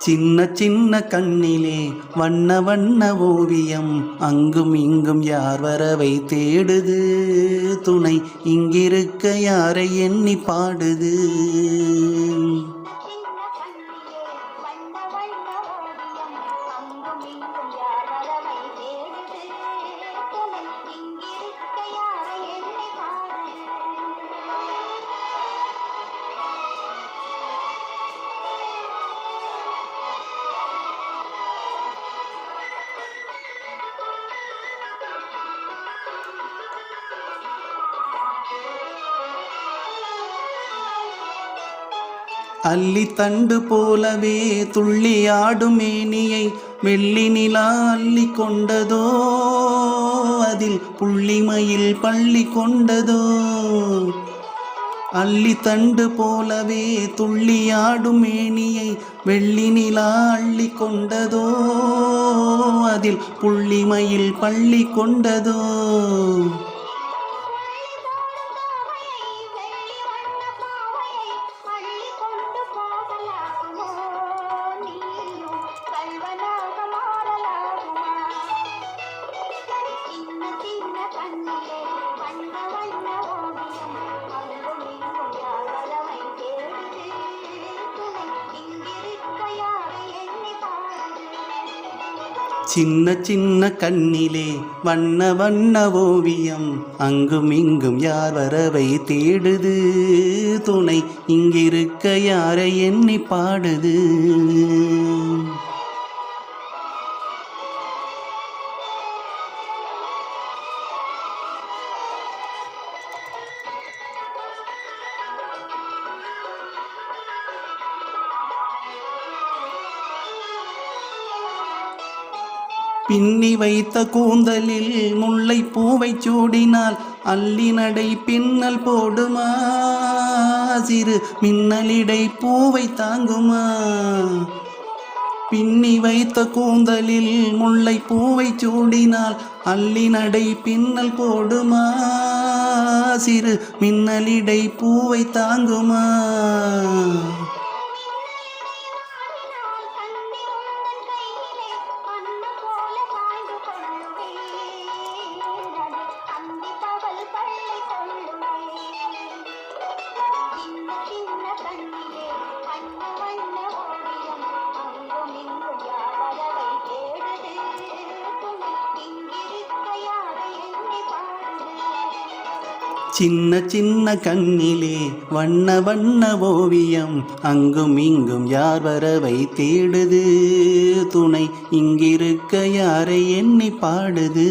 சின்ன சின்ன கண்ணிலே வண்ண வண்ண ஓவியம் அங்கும் இங்கும் யார் வரவை தேடுது துணை இங்கிருக்க யாரை எண்ணி பாடுது. அல்லி தண்டு போலவே துள்ளி ஆடும் மேனியை வெள்ளி நிலா அள்ளி கொண்டதோ அதில் புள்ளிமயில் பள்ளி கொண்டதோ. அல்லி தண்டு போலவே துள்ளி ஆடும் மேனியை வெள்ளி நிலா அள்ளி கொண்டதோ அதில் புள்ளிமயில் பள்ளி கொண்டதோ. சின்ன சின்ன கண்ணிலே வண்ண வண்ண ஓவியம் அங்கும் இங்கும் யார் வரவை தேடுது துணை இங்கிருக்க யாரை எண்ணி பாடுது. பின்னி வைத்த கூந்தலில் முல்லை பூவை சூடினால் அள்ளி நடை பின்னல் போடுமா சிறு மின்னலிடை பூவை தாங்குமா. பின்னி வைத்த கூந்தலில் முல்லை பூவை சூடினால் அள்ளி நடை பின்னல் போடுமா சிறு மின்னலிடை பூவை தாங்குமா. சின்ன சின்ன கண்ணிலே வண்ண வண்ண ஓவியம் அங்கும் இங்கும் யார் வரவை தேடுது துணை இங்கிருக்க யாரை எண்ணி பாடுது.